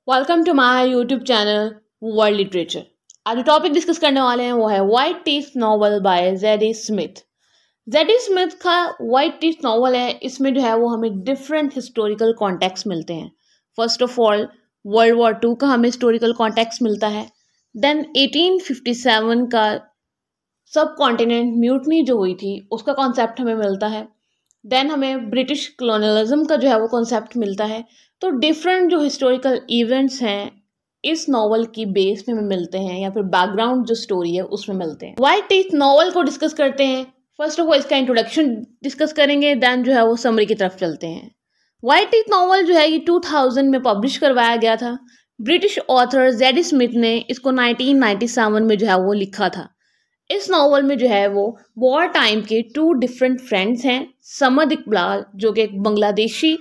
Welcome to my YouTube channel world literature. आज जो topic discuss करने वाले हैं वो है White Teeth novel by Zadie Smith. Zadie Smith का वाइट टीथ नॉवल है, इसमें जो है वो हमें डिफरेंट हिस्टोरिकल कॉन्टेक्स्ट मिलते हैं। First of all World War Two का हमें हिस्टोरिकल कॉन्टेक्स्ट मिलता है। देन 1857 का सब कॉन्टिनेंट म्यूटनी जो हुई थी उसका कॉन्सेप्ट हमें मिलता है। देन हमें ब्रिटिश कॉलोनियलिज्म का जो है वो कॉन्सेप्ट मिलता है। तो डिफरेंट जो हिस्टोरिकल इवेंट्स हैं इस नॉवल की बेस में हमें मिलते हैं, या फिर बैकग्राउंड जो स्टोरी है उसमें मिलते हैं। वाइट टीथ नॉवल को डिस्कस करते हैं। फर्स्ट ऑफ ऑल इसका इंट्रोडक्शन डिस्कस करेंगे, देन जो है वो समरी की तरफ चलते हैं। वाइट टीथ नॉवल जो है ये 2000 में पब्लिश करवाया गया था। ब्रिटिश ऑथर जेडी स्मिथ ने इसको 1997 में जो है वो लिखा था। इस नॉवल में जो है वो वॉर टाइम के टू डिफरेंट फ्रेंड्स हैं, समद इकबाल जो कि एक बांग्लादेशी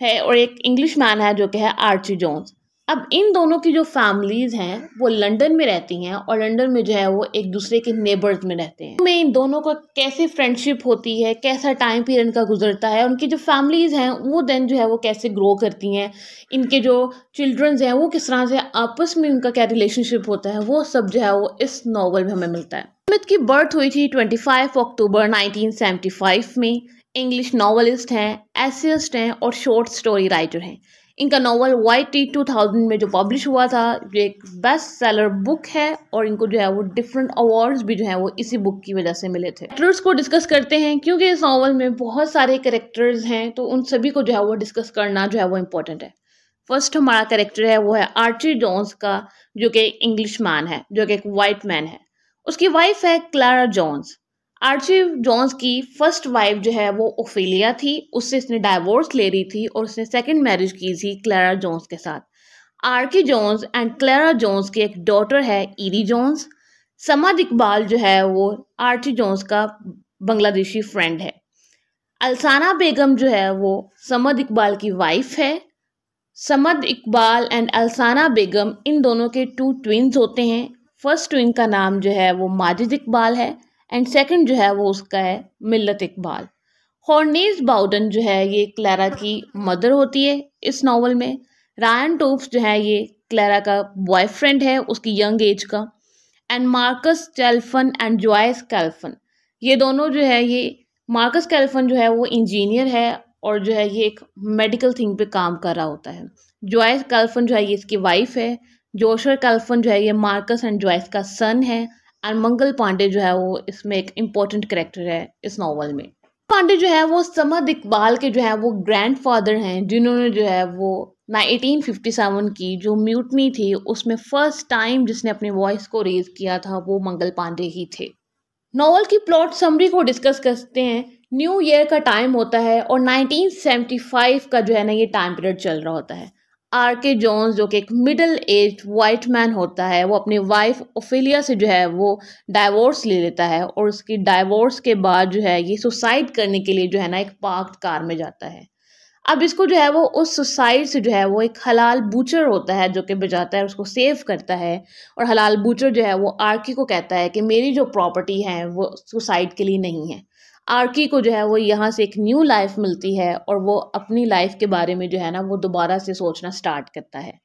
है और एक इंग्लिश मैन है जो कि है आर्ची जोन्स। अब इन दोनों की जो फैमिलीज हैं वो लंदन में रहती हैं और लंदन में जो है वो एक दूसरे के नेबर्स में रहते हैं। में इन दोनों का कैसे फ्रेंडशिप होती है, कैसा टाइम पीरियड इनका गुजरता है, उनकी जो फैमिलीज हैं वो देन जो है वो कैसे ग्रो करती हैं, इनके जो चिल्ड्रंस हैं वो किस तरह से आपस में उनका क्या रिलेशनशिप होता है, वो सब जो है वो इस नॉवल में हमें मिलता है। स्मिथ की बर्थ हुई थी 25 अक्टूबर 1975 में। इंग्लिश नॉवलिस्ट हैं, एसेइस्ट हैं और शॉर्ट स्टोरी राइटर हैं। इनका नॉवल वाइट टीथ 2000 में जो पब्लिश हुआ था ये एक बेस्ट सेलर बुक है और इनको जो है वो डिफरेंट अवार्ड्स भी जो है वो इसी बुक की वजह से मिले थे। कैरेक्टर्स को डिस्कस करते हैं क्योंकि इस नॉवल में बहुत सारे कैरेक्टर्स हैं, तो उन सभी को जो है वो डिस्कस करना जो है वो इम्पोर्टेंट है। फर्स्ट हमारा कैरेक्टर है वो है आर्ची जोन्स का, जो कि इंग्लिश मैन है, जो कि एक वाइट मैन है। उसकी वाइफ है क्लारा जोन्स। आर्ची जोन्स की फर्स्ट वाइफ जो है वो ओफेलिया थी, उससे इसने डाइवोर्स ले रही थी और उसने सेकंड मैरिज की थी क्लारा जोन्स के साथ। Archie Jones and Clara Jones की एक डॉटर है ईरी जोन्स। समद इकबाल जो है वो आर्ची जोन्स का बांग्लादेशी फ्रेंड है। अल्साना बेगम जो है वो समद इकबाल की वाइफ है। समद इकबाल एंड अल्साना बेगम इन दोनों के टू ट्विन्स होते हैं। फर्स्ट ट्विन का नाम जो है वो माजिद इकबाल है एंड सेकंड जो है वो उसका है मिल्लत इकबाल। हॉर्नेस बाउडन जो है ये क्लारा की मदर होती है इस नॉवल में। रायन टोप्स जो है ये क्लारा का बॉयफ्रेंड है उसकी यंग एज का। एंड मार्कस कैल्फन एंड जॉयस कैल्फन, ये दोनों जो है ये मार्कस कैल्फन जो है वो इंजीनियर है और जो है ये एक मेडिकल थिंग पे काम कर रहा होता है। जॉयस कैल्फन जो है ये इसकी वाइफ है। जोशर कैल्फन जो है ये मार्कस एंड जॉयस का सन है। एंड मंगल पांडे जो है वो इसमें एक इम्पोर्टेंट कैरेक्टर है इस नॉवल में। पांडे जो है वो समद इकबाल के जो है वो ग्रैंडफादर हैं, जिन्होंने जो है वो 1857 की जो म्यूटनी थी उसमें फर्स्ट टाइम जिसने अपनी वॉइस को रेज किया था वो मंगल पांडे ही थे। नॉवल की प्लॉट समरी को डिस्कस करते हैं। न्यू ईयर का टाइम होता है और 1975 का जो है ना ये टाइम पीरियड चल रहा होता है। आर.के. जोन्स जो कि एक मिडिल एज वाइट मैन होता है वो अपनी वाइफ ओफेलिया से जो है वो डाइवोर्स ले लेता है और उसकी डाइवोर्स के बाद जो है ये सुसाइड करने के लिए जो है ना एक पार्क्ड कार में जाता है। अब इसको जो है वो उस सुसाइड से जो है वो एक हलाल बूचर होता है जो कि बचाता है, उसको सेव करता है। और हलाल बूचर जो है वो आर्की को कहता है कि मेरी जो प्रॉपर्टी है वो सुसाइड के लिए नहीं है। आर्की को जो है वो यहाँ से एक न्यू लाइफ मिलती है और वो अपनी लाइफ के बारे में जो है ना वो दोबारा से सोचना स्टार्ट करता है।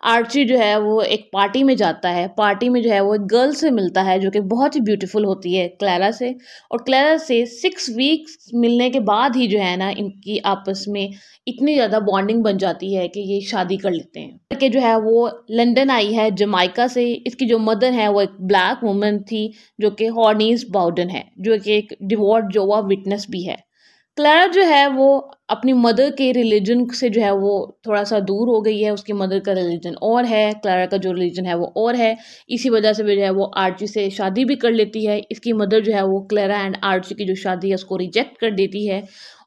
आर्ची जो है वो एक पार्टी में जाता है। पार्टी में जो है वो एक गर्ल से मिलता है जो कि बहुत ही ब्यूटीफुल होती है क्लारा से, और क्लारा से 6 वीक्स मिलने के बाद ही जो है ना इनकी आपस में इतनी ज़्यादा बॉन्डिंग बन जाती है कि ये शादी कर लेते हैं। कि जो है वो लंदन आई है जमाइका से। इसकी जो मदर है वो एक ब्लैक वुमन थी जो कि हॉर्नेस बाउडन है, जो कि एक डिवोर्स जोवा विटनेस भी है। क्लारा जो है वो अपनी मदर के रिलीजन से जो है वो थोड़ा सा दूर हो गई है। उसकी मदर का रिलीजन और है, क्लारा का जो रिलीजन है वो और है। इसी वजह से भी जो है वो आर्ची से शादी भी कर लेती है। इसकी मदर जो है वो क्लारा एंड आर्ची की जो शादी है उसको रिजेक्ट कर देती है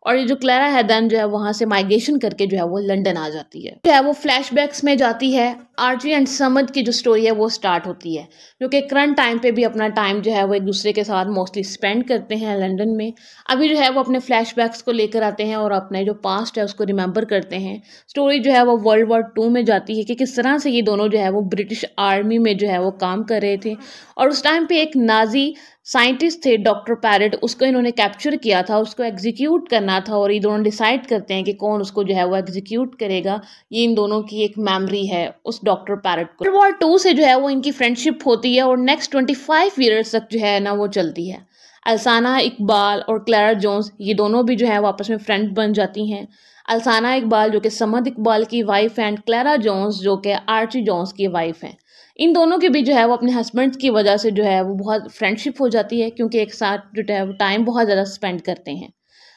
और ये जो क्लारा है देन जो है वहाँ से माइग्रेशन करके जो है वो लंदन आ जाती है। जो है वो फ्लैशबैक्स में जाती है। आर्ची एंड समद की जो स्टोरी है वो स्टार्ट होती है, जो कि करंट टाइम पे भी अपना टाइम जो है वो एक दूसरे के साथ मोस्टली स्पेंड करते हैं लंदन में। अभी जो है वो अपने फ्लैशबैक्स को लेकर आते हैं और अपना अपने जो पास्ट है उसको रिमेंबर करते हैं। स्टोरी जो है वो वर्ल्ड वॉर 2 में जाती है कि किस तरह से ये दोनों जो है वो ब्रिटिश आर्मी में जो है वो काम कर रहे थे, और उस टाइम पे एक नाजी साइंटिस्ट थे डॉक्टर पैरेट, उसको इन्होंने कैप्चर किया था, उसको एग्जीक्यूट करना था, और ये दोनों डिसाइड करते हैं कि कौन उसको जो है वो एग्जीक्यूट करेगा। ये इन दोनों की एक मेमोरी है उस डॉक्टर पैरेट को। वर्ल्ड वॉर 2 से जो है वो इनकी फ्रेंडशिप होती है और नेक्स्ट 25 ईयर्स तक जो है ना वो चलती है। अल्साना इकबाल और क्लैरा जोन्स ये दोनों भी जो है वो आपस में फ्रेंड बन जाती हैं। अल्साना इकबाल जो कि समद इकबाल की वाइफ एंड क्लैरा जोन्स जो कि आर्ची जोन्स की वाइफ हैं। इन दोनों के भी जो है वो अपने हस्बैंड की वजह से जो है वो बहुत फ्रेंडशिप हो जाती है, क्योंकि एक साथ जो है वो टाइम बहुत ज़्यादा स्पेंड करते हैं।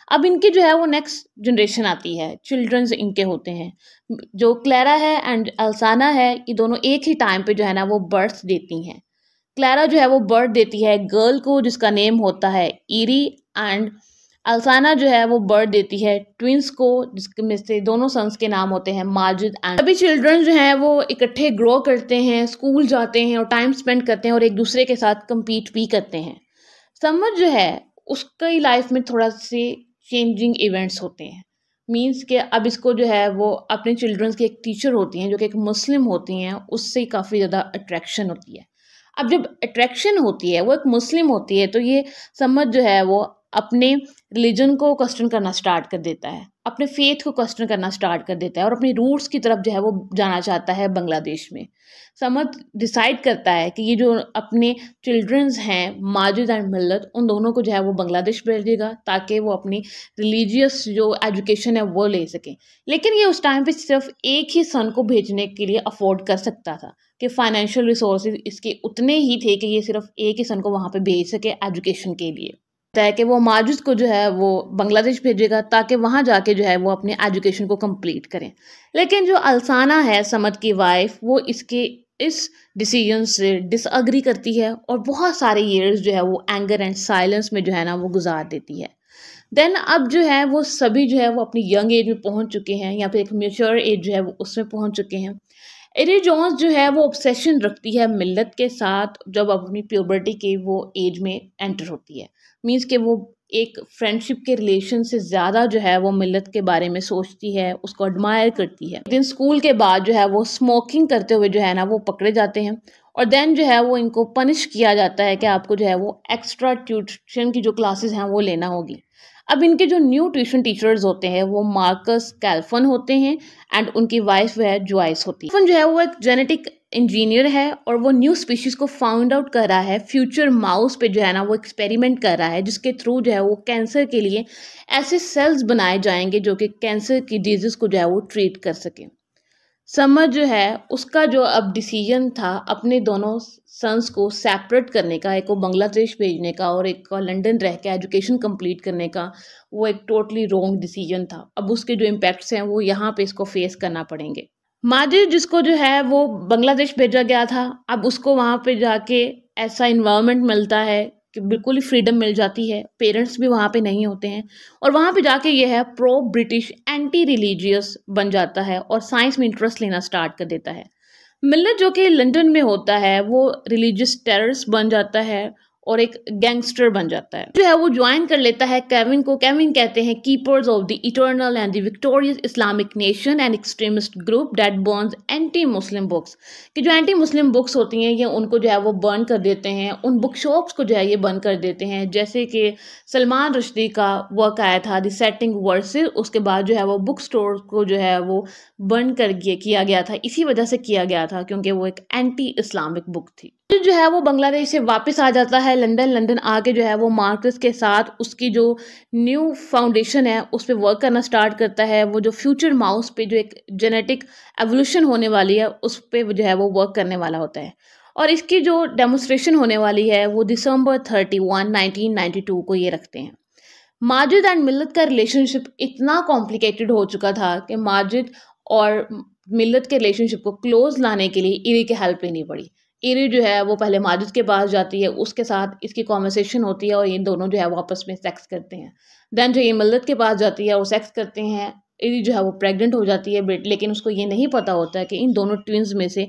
अब इनकी जो है वो नेक्स्ट जनरेशन आती है, चिल्ड्रंस इनके होते हैं। जो क्लैरा है एंड अल्साना है, ये दोनों एक ही टाइम पे जो है ना वो बर्थ देती हैं। क्लैरा जो है वो बर्थ देती है गर्ल को जिसका नेम होता है ईरी, एंड अल्साना जो है वो बर्थ देती है ट्विंस को जिसमें से दोनों सन्स के नाम होते हैं माजिद एंड। सभी चिल्ड्रन जो हैं वो इकट्ठे ग्रो करते हैं, स्कूल जाते हैं और टाइम स्पेंड करते हैं और एक दूसरे के साथ कम्पीट भी करते हैं। समझ जो है उसकी लाइफ में थोड़ा से चेंजिंग इवेंट्स होते हैं। मीन्स कि अब इसको जो है वो अपने चिल्ड्रंस की एक टीचर होती हैं जो कि एक मुस्लिम होती हैं, उससे काफ़ी ज़्यादा अट्रैक्शन होती है। अब जब अट्रैक्शन होती है वो एक मुस्लिम होती है, तो ये समझ जो है वो अपने रिलीजन को क्वेश्चन करना स्टार्ट कर देता है, अपने फेथ को क्वेश्चन करना स्टार्ट कर देता है और अपनी रूट्स की तरफ जो है वो जाना चाहता है बांग्लादेश में। समझ डिसाइड करता है कि ये जो अपने चिल्ड्रंस हैं माजिद एंड मिल्लत, उन दोनों को जो है वो बांग्लादेश भेजेगा ताकि वो अपनी रिलीजियस जो एजुकेशन है वो ले सकें। लेकिन ये उस टाइम पे सिर्फ एक ही सन को भेजने के लिए अफोर्ड कर सकता था कि फाइनेंशियल रिसोर्सेज इसके उतने ही थे कि ये सिर्फ एक ही सन को वहाँ पे भेज सके एजुकेशन के लिए। है कि वो माजिद को जो है वो बांग्लादेश भेजेगा ताकि वहाँ जाके जो है वो अपने एजुकेशन को कंप्लीट करें। लेकिन जो अल्साना है समद की वाइफ, वो इसके इस डिसीजन से डिसअग्री करती है और बहुत सारे ईयर्स जो है वो एंगर एंड साइलेंस में जो है ना वो गुजार देती है। देन अब जो है वो सभी जो है वो अपनी यंग एज में पहुंच चुके हैं या फिर एक मेच्योर एज जो है वो उसमें पहुंच चुके हैं। एरी जोन्स जो है वो ऑब्सेशन रखती है मिल्लत के साथ जब अपनी प्यूबर्टी के वो एज में एंटर होती है। मीन्स कि वो एक फ्रेंडशिप के रिलेशन से ज़्यादा जो है वो मिल्लत के बारे में सोचती है, उसको एडमायर करती है। दिन स्कूल के बाद जो है वो स्मोकिंग करते हुए जो है ना वो पकड़े जाते हैं और देन जो है वो इनको पनिश किया जाता है कि आपको जो है वो एक्स्ट्रा ट्यूशन की जो क्लासेस हैं वो लेना होगी। अब इनके जो न्यू ट्यूशन टीचर्स होते हैं वो मार्कस कैल्फन होते हैं एंड उनकी वाइफ है जॉयस होती है। कैल्फन जो है वो एक जेनेटिक इंजीनियर है और वो न्यू स्पीशीज को फाउंड आउट कर रहा है, फ्यूचर माउस पे जो है ना वो एक्सपेरिमेंट कर रहा है जिसके थ्रू जो है वो कैंसर के लिए ऐसे सेल्स बनाए जाएंगे जो कि कैंसर की डिजीज को जो है वो ट्रीट कर सके। समझ जो है उसका जो अब डिसीजन था अपने दोनों सन्स को सेपरेट करने का, एक को बांग्लादेश भेजने का और एक को लंदन रह के एजुकेशन कंप्लीट करने का, वो एक टोटली रॉन्ग डिसीजन था। अब उसके जो इम्पैक्ट्स हैं वो यहाँ पे इसको फेस करना पड़ेंगे। माजिद जिसको जो है वो बांग्लादेश भेजा गया था, अब उसको वहाँ पे जाके ऐसा इन्वायरमेंट मिलता है कि बिल्कुल ही फ्रीडम मिल जाती है, पेरेंट्स भी वहाँ पे नहीं होते हैं और वहाँ पे जाके ये है प्रो ब्रिटिश एंटी रिलीजियस बन जाता है और साइंस में इंटरेस्ट लेना स्टार्ट कर देता है। मिल्लत जो कि लंदन में होता है वो रिलीजियस टेररिस्ट बन जाता है और एक गैंगस्टर बन जाता है। जो है वो ज्वाइन कर लेता है केविन को। केविन कहते हैं keepers of the eternal and the victorious Islamic nation and extremist group that Burns anti Muslim books, कि जो एंटी मुस्लिम बुक्स होती हैं ये उनको जो है वो बर्न कर देते हैं, उन बुक शॉप्स को जो है ये बंद कर देते हैं। जैसे कि सलमान रुश्दी का वर्क आया था द सेटिंग वर्सेस, उसके बाद जो है वो बुक स्टोर को जो है वो बंद कर किया गया था, इसी वजह से किया गया था क्योंकि वो एक एंटी इस्लामिक बुक थी। जो है वो बांग्लादेश से वापस आ जाता है लंदन आके जो है वो मार्कस के साथ उसकी जो न्यू फाउंडेशन है उस पर वर्क करना स्टार्ट करता है। वो जो फ्यूचर माउस पे जो एक जेनेटिक एवोल्यूशन होने वाली है उस पर जो है वो वर्क करने वाला होता है और इसकी जो डेमोन्स्ट्रेशन होने वाली है वो दिसंबर 31, 1992 को ये रखते हैं। माजिद एंड मिल्लत का रिलेशनशिप इतना कॉम्प्लिकेटेड हो चुका था कि माजिद और मिल्लत के रिलेशनशिप को क्लोज लाने के लिए इरी की हेल्प लेनी पड़ी। इरी जो है वो पहले माजिद के पास जाती है, उसके साथ इसकी कॉन्वर्सेशन होती है और ये दोनों जो है वो आपस में सेक्स करते हैं। देन जो ये मिल्लत के पास जाती है और सेक्स करते हैं, इरी जो है वो प्रेग्नेंट हो जाती है बट लेकिन उसको ये नहीं पता होता है कि इन दोनों ट्विंस में से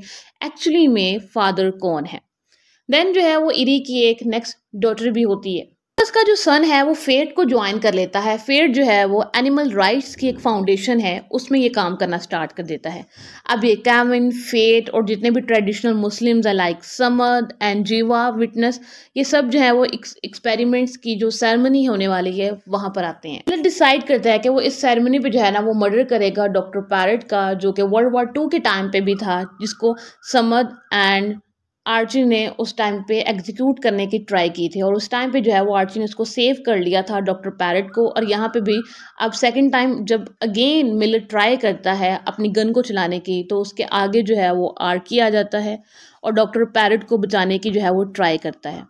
एक्चुअली में फादर कौन है। देन जो है वो इरी की एक नेक्स्ट डॉटर भी होती है। समर्स का जो सन है वो फेट को ज्वाइन कर लेता है। फेट जो है वो एनिमल राइट्स की एक फाउंडेशन है, उसमें ये काम करना स्टार्ट कर देता है। अब ये कैविन, फेट और जितने भी ट्रेडिशनल मुस्लिम्स है लाइक समद एंड जीवा विटनेस, ये सब जो है वो एक्सपेरिमेंट्स की जो सेरेमनी होने वाली है वहाँ पर आते हैं। डिसाइड करता है कि वो इस सेरेमनी पे जो है ना वो मर्डर करेगा डॉक्टर पैरेट का, जो कि वर्ल्ड वॉर 2 के टाइम पे भी था, जिसको समद एंड आर्ची ने उस टाइम पे एग्जीक्यूट करने की ट्राई की थी। और उस टाइम पे जो है वो आर्ची ने उसको सेव कर लिया था डॉक्टर पैरेट को। और यहाँ पे भी अब सेकंड टाइम जब अगेन मिलर ट्राई करता है अपनी गन को चलाने की, तो उसके आगे जो है वो आर्ची आ जाता है और डॉक्टर पैरेट को बचाने की जो है वो ट्राई करता है।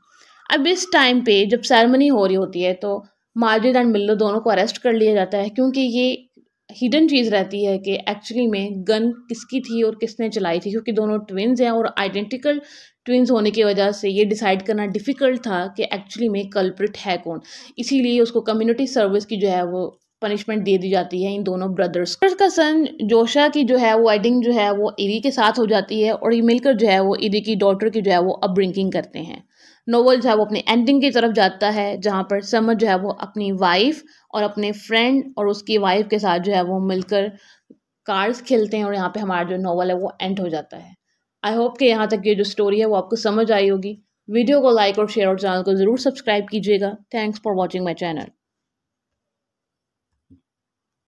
अब इस टाइम पे जब सेरेमनी हो रही होती है तो मार्जिन एंड मिल्लो दोनों को अरेस्ट कर लिया जाता है, क्योंकि ये हिडन चीज़ रहती है कि एक्चुअली में गन किसकी थी और किसने चलाई थी, क्योंकि दोनों ट्विन्स हैं और आइडेंटिकल ट्विन्स होने की वजह से ये डिसाइड करना डिफ़िकल्ट था कि एक्चुअली में कल्प्रिट है कौन। इसीलिए उसको कम्युनिटी सर्विस की जो है वो पनिशमेंट दे दी जाती है इन दोनों ब्रदर्स का सन जोशा की जो है वो वेडिंग जो है वो इरी के साथ हो जाती है और ये मिलकर जो है वो इरी की डॉटर की जो है वो अपब्रिंगिंग करते हैं। नोवेल जो है वो अपनी एंडिंग की तरफ जाता है, जहाँ पर समर जो है वो अपनी वाइफ और अपने फ्रेंड और उसकी वाइफ के साथ जो है वो मिलकर कार्ड्स खेलते हैं और यहाँ पे हमारा जो नोवेल है वो एंड हो जाता है। आई होप कि यहाँ तक ये जो स्टोरी है वो आपको समझ आई होगी। वीडियो को लाइक और शेयर और चैनल को ज़रूर सब्सक्राइब कीजिएगा। Thanks for watching my channel.